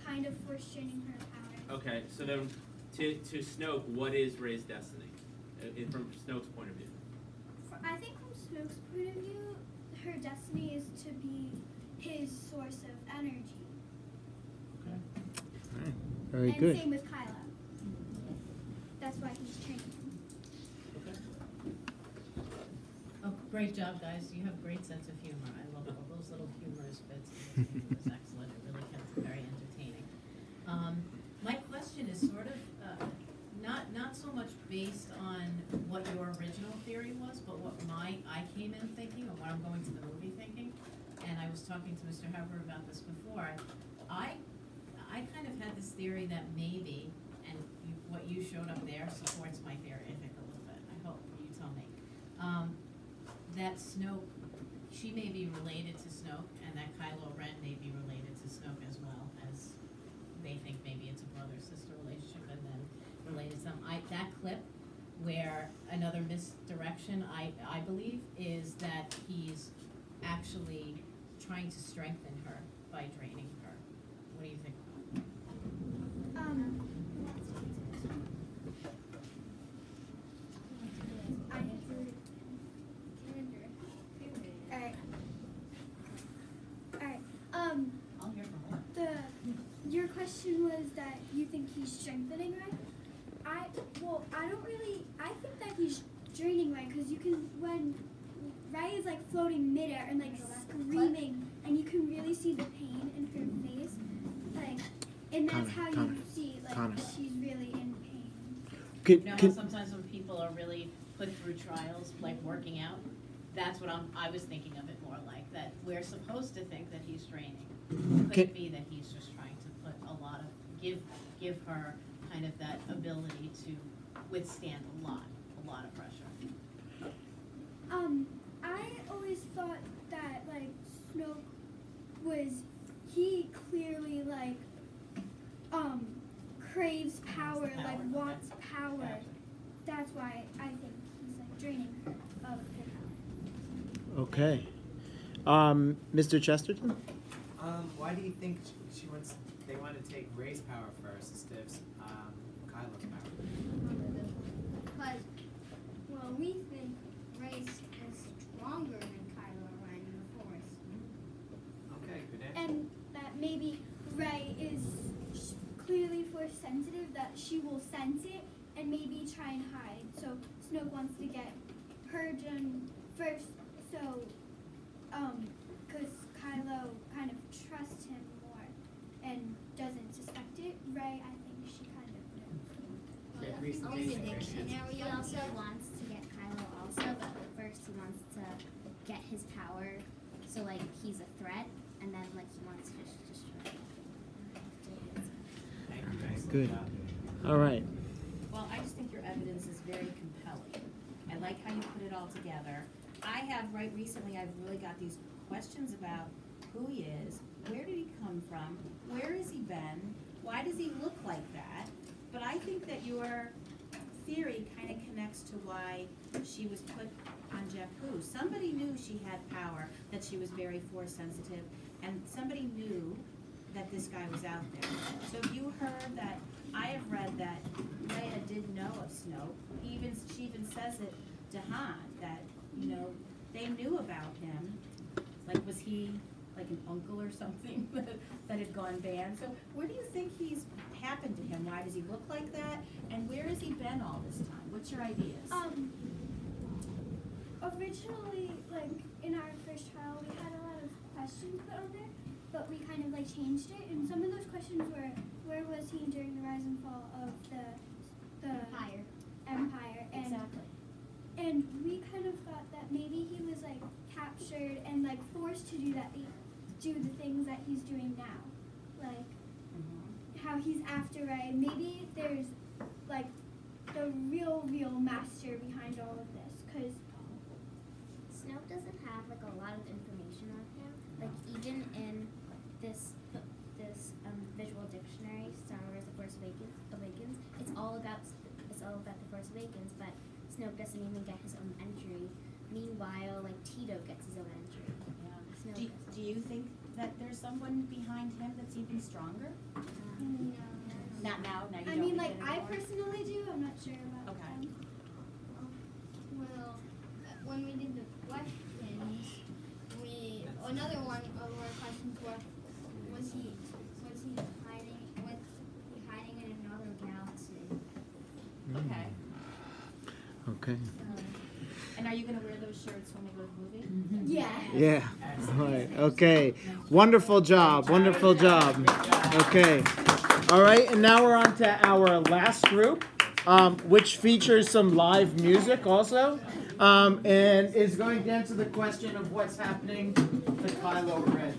kind of force draining her powers. Okay, so then to Snoke, what is Rey's destiny, from Snoke's point of view? I think from Snoke's point of view, her destiny is to be his source of energy. Right. Very and good. same with Kylo. That's why he's training him. Oh, great job, guys. You have a great sense of humor. I love all those little humorous bits. It was excellent. It really kept it very entertaining. My question is sort of not so much based on what your original theory was, but what I came in thinking, or what I'm going to the movie thinking. And I was talking to Mr. Harper about this before. I kind of had this theory that maybe, and what you showed up there supports my theory, I think, a little bit. I hope you tell me. That Snoke, she may be related to Snoke, and that Kylo Ren may be related to Snoke as well, as they think maybe it's a brother-sister relationship, and then related to them. That clip where another misdirection, I believe, is that he's actually trying to strengthen her by draining her. What do you think? I'll hear from her. Your question was that you think he's strengthening Rey? I think that he's draining Rey, because you can, when Rey is like floating midair and like screaming, and you can really see the pain in her face, like, and that's how you see like she's really in pain. You know how sometimes when people are really put through trials, like working out, that's what I was thinking of it more like, that we're supposed to think that he's draining. Could it be that he's just trying to put a lot of, give her kind of that ability to withstand a lot of pressure? I always thought that like Snoke he clearly like craves power, like wants power. That's why I think he's like draining her of her power. Okay. Mr. Chesterton? Why do you think they want to take Rey's power first instead of Kylo's power? Because, well, we think Rey is stronger than Kylo Ren in the Force. Okay, good answer. And that maybe Rey is clearly Force sensitive, that she will sense it and maybe try and hide. So Snoke wants to get her done first, so, because Kylo kind of trusts him more and doesn't suspect it. Rey, I think she kind of knows. Only addiction. He also wants to get Kylo also, but first he wants to get his power, so like he's a threat, and then like he wants to just destroy him. Good. All right. Well, I just think your evidence is very compelling. I like how you put it all together. I have, right recently, I've really got these questions about who he is, where did he come from, where has he been, why does he look like that? But I think that your theory kind of connects to why she was put on Jakku. Somebody knew she had power, that she was very Force sensitive, and somebody knew that this guy was out there. So if you heard that, I have read that Leia did know of Snoke. She even says it to Han, that, you know, they knew about him. Like, was he like an uncle or something that had gone banned? So where do you think he's happened to him? Why does he look like that? And where has he been all this time? What's your ideas? Originally, like, in our first trial, we had a lot of questions put on there, but we kind of like changed it. And some of those questions were, where was he during the rise and fall of the Empire? And, Exactly. and we kind of thought that maybe he was like captured and like forced to do the things that he's doing now, like how he's after Rey. Maybe there's like the real master behind all of this, because Snoke doesn't have like a lot of information on him. Like even in this visual dictionary, Star Wars: The Force Awakens, it's all about The Force Awakens, but Snoke doesn't even get his own entry. Meanwhile, like Tito gets his own entry. Yeah. Do you think that there's someone behind him that's even stronger? No. Not now. Now you I don't mean, think like it I anymore? personally do. I'm not sure about them. Well, when we did the questions, another one of our questions were, was he hiding in another galaxy? Okay. Okay. And are you going to wear those shirts when we go to the movie? Yeah. Yeah. All right. Okay. Wonderful job. Wonderful job. Okay. All right. And now we're on to our last group, which features some live music also, and is going to answer the question of what's happening to Kylo Ren.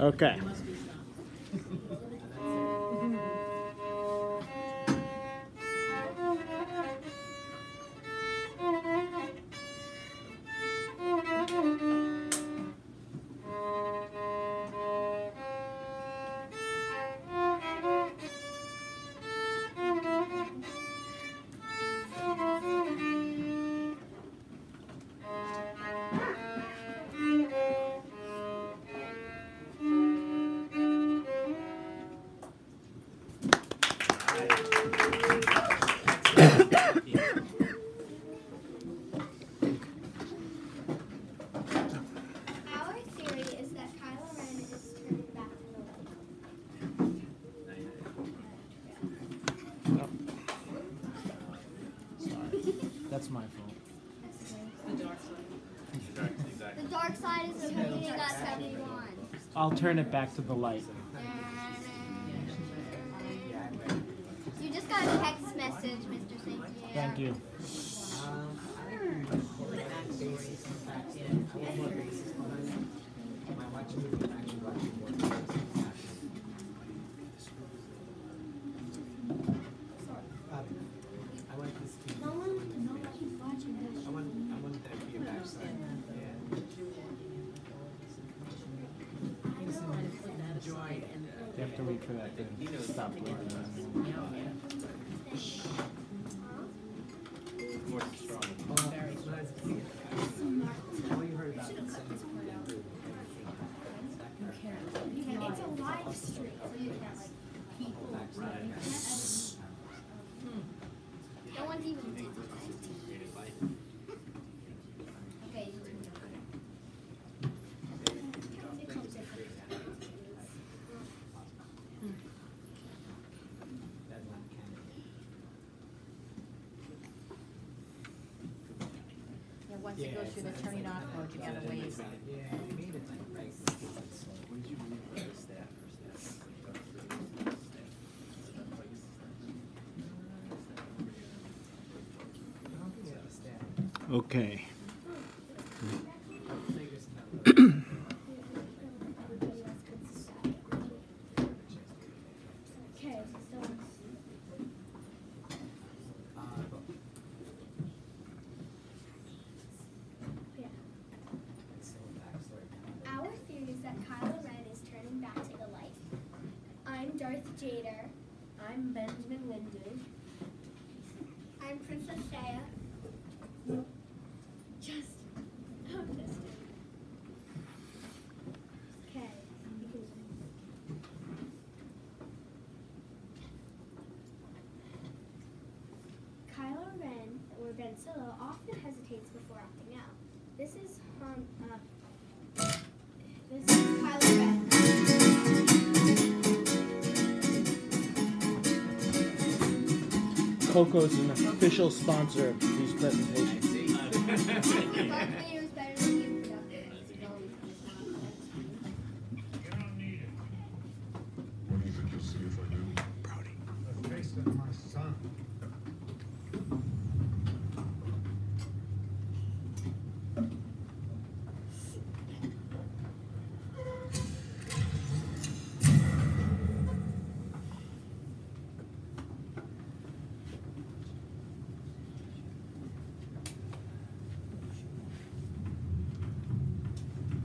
Okay. Our theory is that Kylo Ren is turning back to the light. That's my fault. The dark side is the movie that got 71. I'll turn it back to the light. You just got a text message, Mr. St. Pierre. Thank you. You have to wait for that to stop It's a live stream, so you can't like people. No one's even. Okay. Yeah, once it goes through the turning off mode, you gotta wait. Okay. Okay, so yeah. Our theory is that Kylo Ren is turning back to the light. I'm Darth Jader. I'm Benjamin Windu. I'm Princess Leia. Just this. Okay. Kylo Ren or Ben Solo Coco is an official sponsor of these presentations. Darth Vader is better than you. What do you think you'll see if I do? Brody. A taste of my son.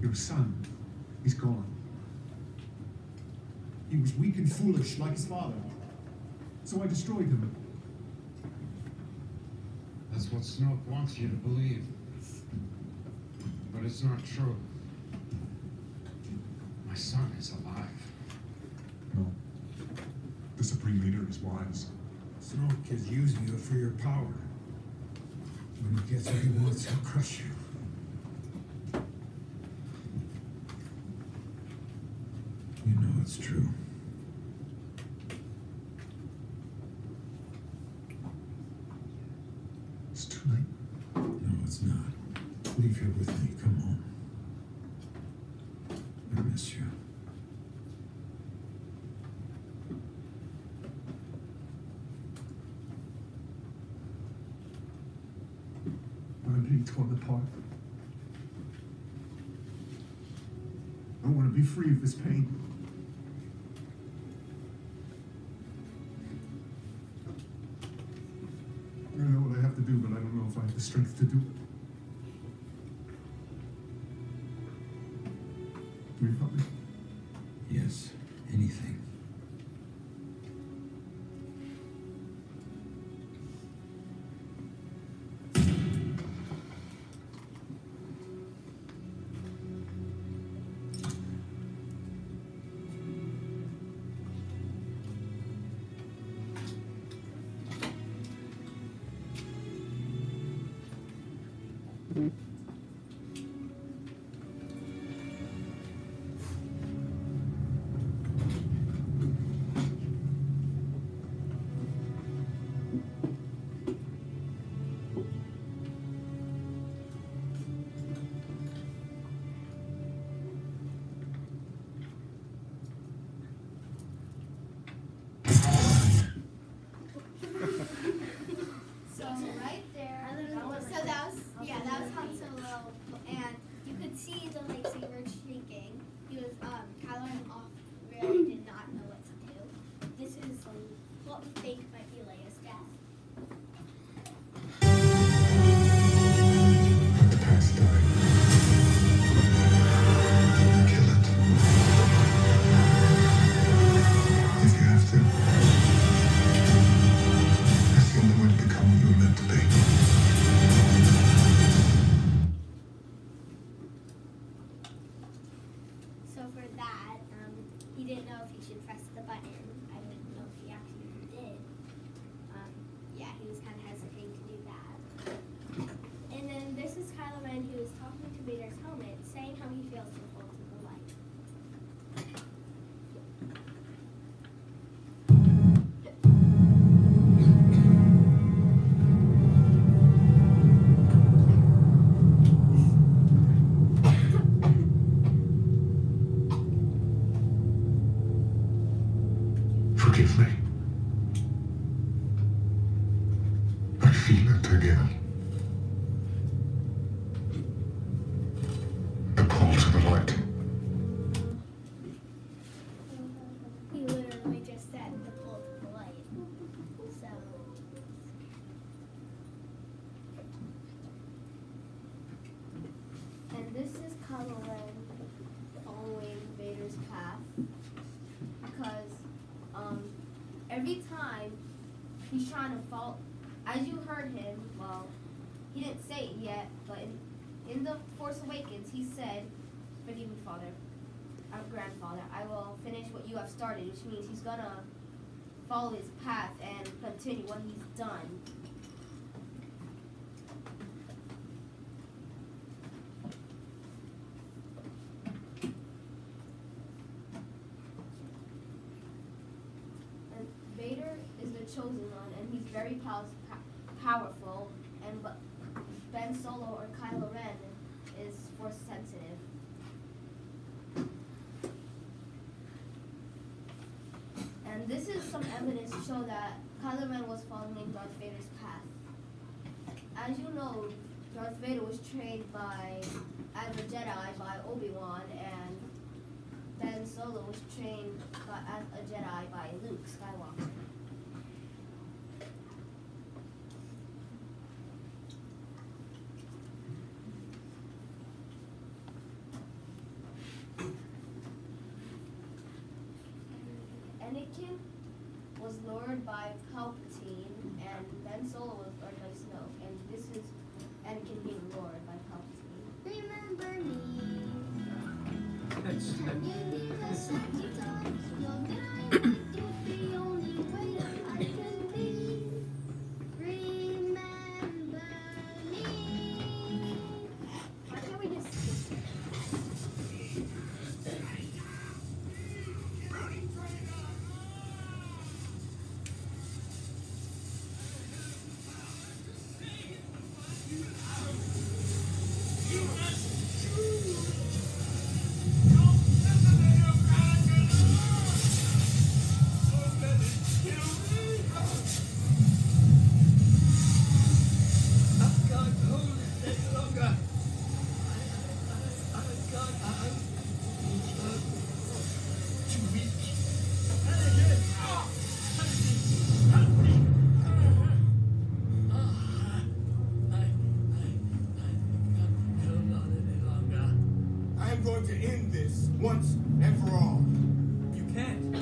Your son, he's gone. He was weak and foolish like his father. So I destroyed him. That's what Snoke wants you to believe. But it's not true. My son is alive. No. The Supreme Leader is wise. Snoke is using you for your power. When he gets what he wants, he'll crush you. You know it's true. It's too late. No, it's not. Leave here with me. Come home. I miss you. I'm being torn apart. I want to be free of this pain. I know what I have to do, but I don't know if I have the strength to do it. Will you help me? Yes, anything. So right there, so that was Han Solo, and you could see the lightsaber shaking. He was Kylo Ren really did not know what to do. This is what we think might be Leia's death. Let the past die. Kill it. If you have to. That's the only way to become what you were meant to be. So for that, he didn't know if he should press the button. I didn't know if he actually did. Yeah, he was kind of hesitating to do that. And then this is Kylo Ren who was talking to Vader's helmet, saying how he feels to hold to the light. Forgive me. I feel it again. The call to the light. He literally just said the pull to the light. So and this is Kylo Ren following Vader's path because every time he's trying to follow, as you heard him, well, he didn't say it yet, but in The Force Awakens, he said, "Forgive me, Father, our grandfather, I will finish what you have started," which means he's gonna follow his path and continue what he's done. And Vader is the chosen one, and he's very powerful, and but Ben Solo or Kylo Ren is force sensitive. And this is some evidence to show that Kylo Ren was following Darth Vader's path. As you know, Darth Vader was trained as a Jedi by Obi-Wan, and Ben Solo was trained as a Jedi by Luke Skywalker. Anakin was lured by Palpatine, and Ben Solo was lured by Snoke, and this is Anakin being lured by Palpatine. Remember me. You need a second time. Young guy, the only way I can be. Remember me. Why can't we just I am going to end this once and for all. You can't.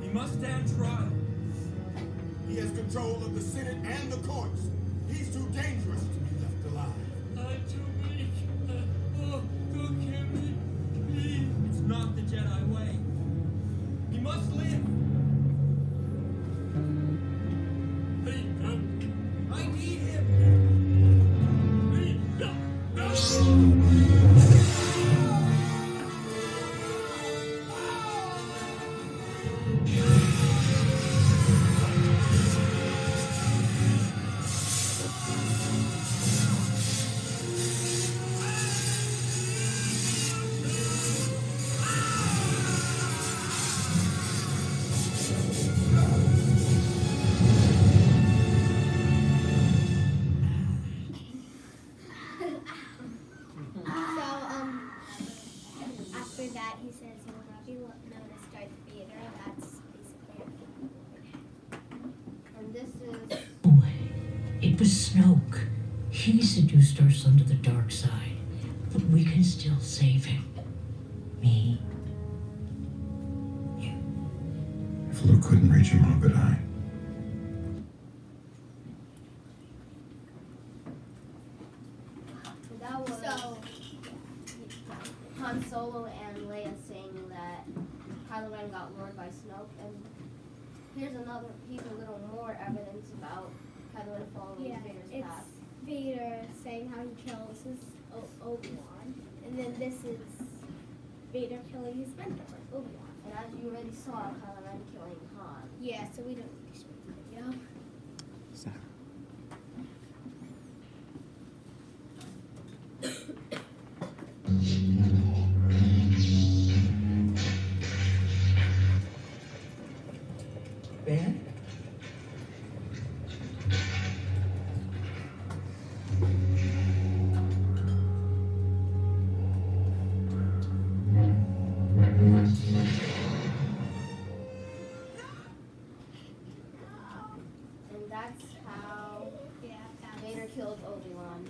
He must stand trial. He has control of the Senate and the courts. He's too dangerous to be left alive. I'm too weak. Oh, don't kill me. Please. It's not the Jedi way. He must live. I need him. after that he says he will not be known as Darth Vader. That's basically it. And this is It was Snoke. He seduced our son to the dark side, but we can still save him. Me. If Luke couldn't reach him, how could I? that was Han Solo and Leia saying that Kylo Ren got lured by Snoke, and here's a little more evidence about Kylo Ren following Vader's it's path. Vader saying how he kills his Obi-Wan, and then this is Vader killing his mentor, Obi-Wan. And as you already saw, Kylo Ren killing Han. Yeah, so we don't need to show the video. Ben? And that's how Vader killed Obi-Wan.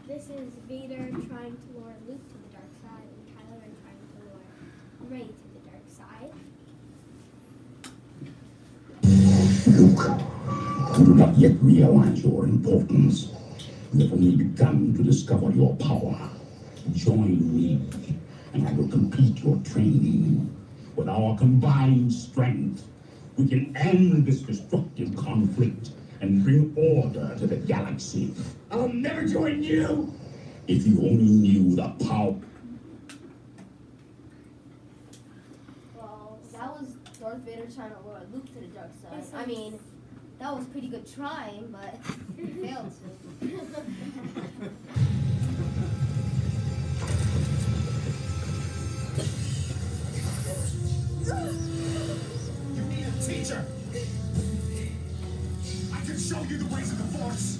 This is Vader trying to lure Luke to the dark side, and Kylo Ren trying to lure Rey to the dark side. You do not yet realize your importance. You have only begun to discover your power. Join me, and I will complete your training. With our combined strength, we can end this destructive conflict and bring order to the galaxy. I'll never join you! If you only knew the power. Well, that was Darth Darth Vader trying to lure Luke to the dark side. It's I mean, that was pretty good trying, but he failed to. You need a teacher! I can show you the ways of the Force!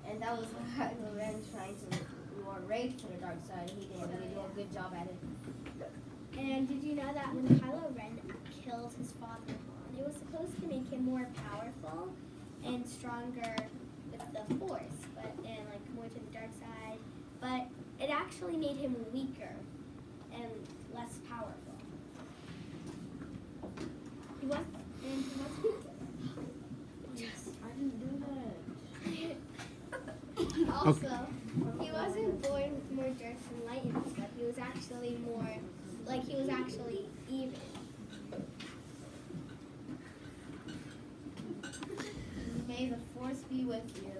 And that was Kylo Ren trying to lure Rey to the dark side. He didn't really do a good job at it. And did you know that when Kylo Ren killed his father Han, it was supposed to make him more powerful and stronger with the Force, and like more to the dark side. But it actually made him weaker and less powerful. He was, and he was. Yes, I didn't do that. Also, he wasn't born with more dark and light in his blood. He was actually more, like he was actually even. May the Force be with you.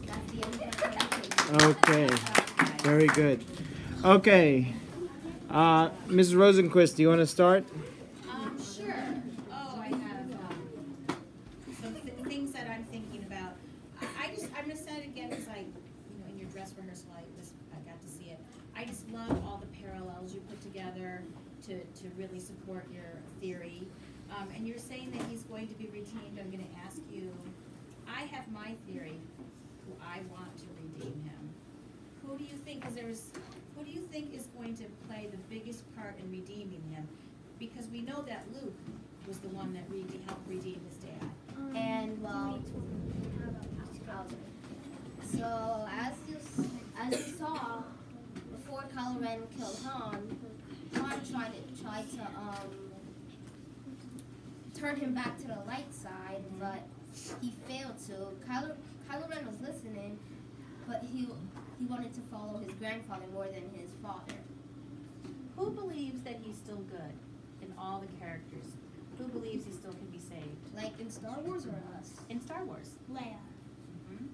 That's the end of my presentation. Okay, very good. Okay, Mrs. Rosenquist, do you want to start? Sure. Oh, I have some things that I'm thinking about. I'm gonna say it again because in your dress rehearsal, I got to see it. I just love all the parallels you put together to really support your theory. And you're saying that he's going to be redeemed. I'm going to ask you, I have my theory who I want to redeem him. Who do you think, who do you think is going to play the biggest part in redeeming him? Because we know that Luke was the one that helped redeem his dad. And well, so as you saw, before Kylo Ren killed Han tried to turn him back to the light side, but he failed to. Kylo Ren was listening, but he wanted to follow his grandfather more than his father. Who believes that he's still good in all the characters? Who believes he still can be saved? Like in Star Wars or us? In Star Wars. Leia. Mm-hmm.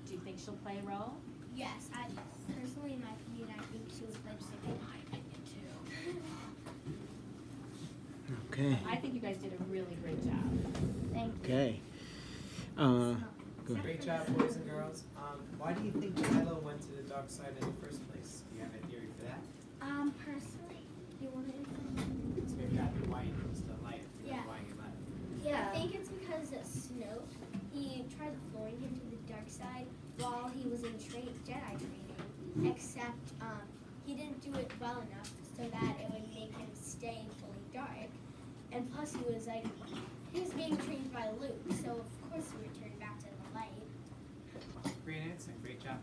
Do you think she'll play a role? Yes, I personally, in my opinion, I think she was played in my opinion too. Okay. I think you guys did a really great job. Thank you. Okay. Go ahead. Great job, boys and girls. Why do you think Kylo went to the dark side in the first place? Do you have a theory for that? Personally, you want to? It's maybe not why he goes to the light. Yeah. Why he left. Yeah. I think it's because Snoke, he tried luring him to the dark side while he was in Jedi training, except he didn't do it well enough so that it would make him stay fully dark. And plus he was being trained by Luke, so of course he returned back to the light. Great answer. Great job.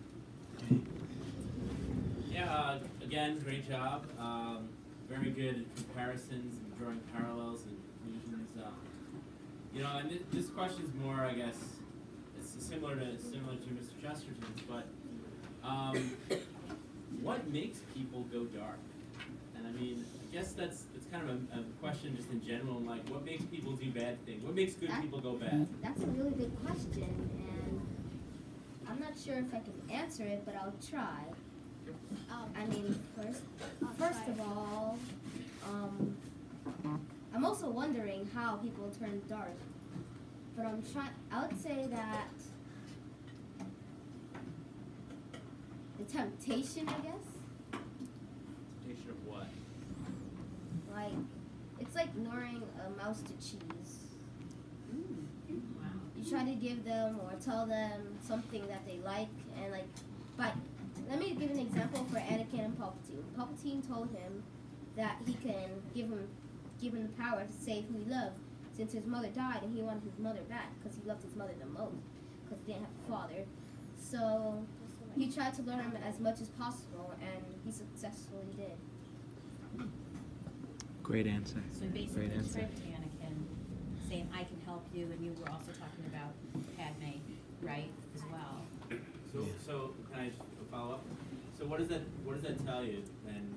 Yeah, again, great job. Very good comparisons and drawing parallels and conclusions. And this question's more, I guess, it's similar to Mr. Chesterton's, but what makes people go dark? And I mean, I guess that's kind of a question just in general, like what makes people do bad things? What makes good people go bad? That's a really good question, and I'm not sure if I can answer it, but I'll try. I mean, first of all, I'm also wondering how people turn dark. But I would say that the temptation, I guess. Temptation of what? Like, it's like luring a mouse to cheese. Wow. You try to give them or tell them something that they like, and but let me give an example for Anakin and Palpatine. Palpatine told him that he can give him the power to save who he loved, since his mother died and he wanted his mother back because he loved his mother the most, because he didn't have a father. So he tried to learn him as much as possible, and he successfully did. Great answer. So basically, Great answer. tricked Anakin, saying I can help you, and you were also talking about Padme, right, as well. So can I just follow up? So what does that tell you then,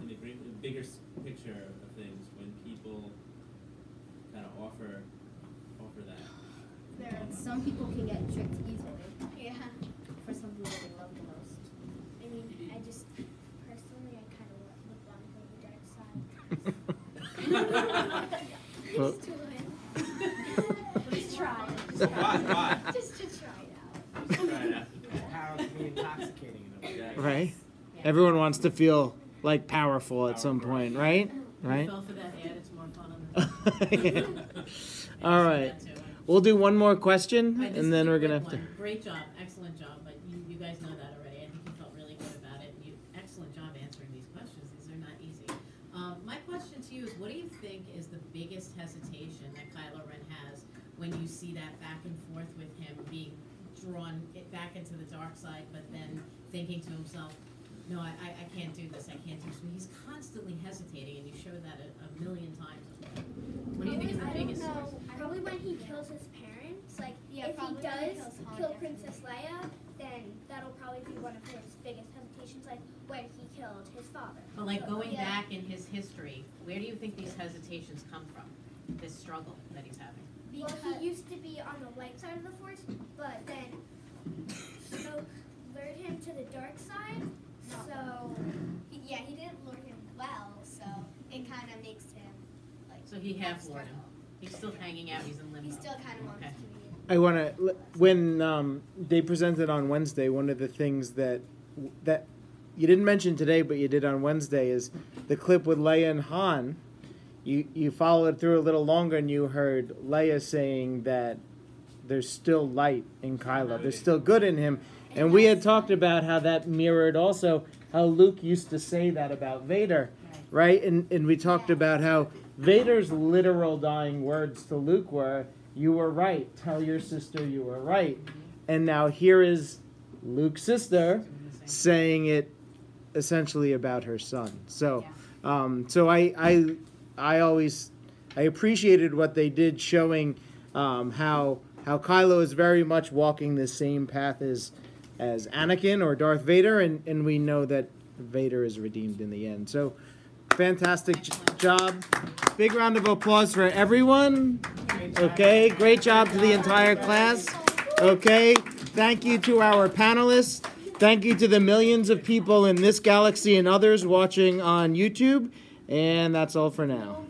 in the bigger picture of things, when people kind of offer that? Some people can get tricked easily. Yeah. For something that they love the most. I mean, I just Just try it. Why? Just to try it out. Try it out. The power can be intoxicating in a way. Right? Everyone wants to feel like powerful at some point, right? Right? Fell for that ad, it's more fun on the All right. We'll do one more question, All right, this and then is a we're gonna quick have to. one. Great job, excellent job, but you guys know that already. I think you felt really good about it. Excellent job answering these questions. These are not easy. My question to you is, what do you think is the biggest hesitation that Kylo Ren has when you see that back and forth with him being drawn back into the dark side, but then thinking to himself, no, I can't do this, I can't do this. He's constantly hesitating, and you show that a million times. What do you think is the biggest source? Probably when he kills his parents. Like, Yeah, if he probably when he does kills Han, kill definitely. Princess Leia, then that'll probably be one of his biggest hesitations, like when he killed his father. But like going Yeah. back in his history, where do you think these hesitations come from? This struggle that he's having? Well, he used to be on the light side of the Force, but then Snoke lured him to the dark side. So Yeah, he didn't lure him well, so it kind of makes him like. So he half lured him. He's still hanging out. He's in limbo. He still kind of wants Okay. to be. I want to. When they presented on Wednesday, one of the things that you didn't mention today, but you did on Wednesday, is the clip with Leia and Han. You followed through a little longer, and you heard Leia saying that there's still light in Kylo. There's still good in him. And we had talked about how that mirrored also how Luke used to say that about Vader, right? And we talked about how Vader's literal dying words to Luke were, "You were right. Tell your sister you were right." And now here is Luke's sister saying it essentially about her son. So, I always appreciated what they did, showing how Kylo is very much walking the same path as Anakin or Darth Vader, and we know that Vader is redeemed in the end. So, fantastic job. Big round of applause for everyone. Okay, great job to the entire class. Okay, thank you to our panelists. Thank you to the millions of people in this galaxy and others watching on YouTube. And that's all for now.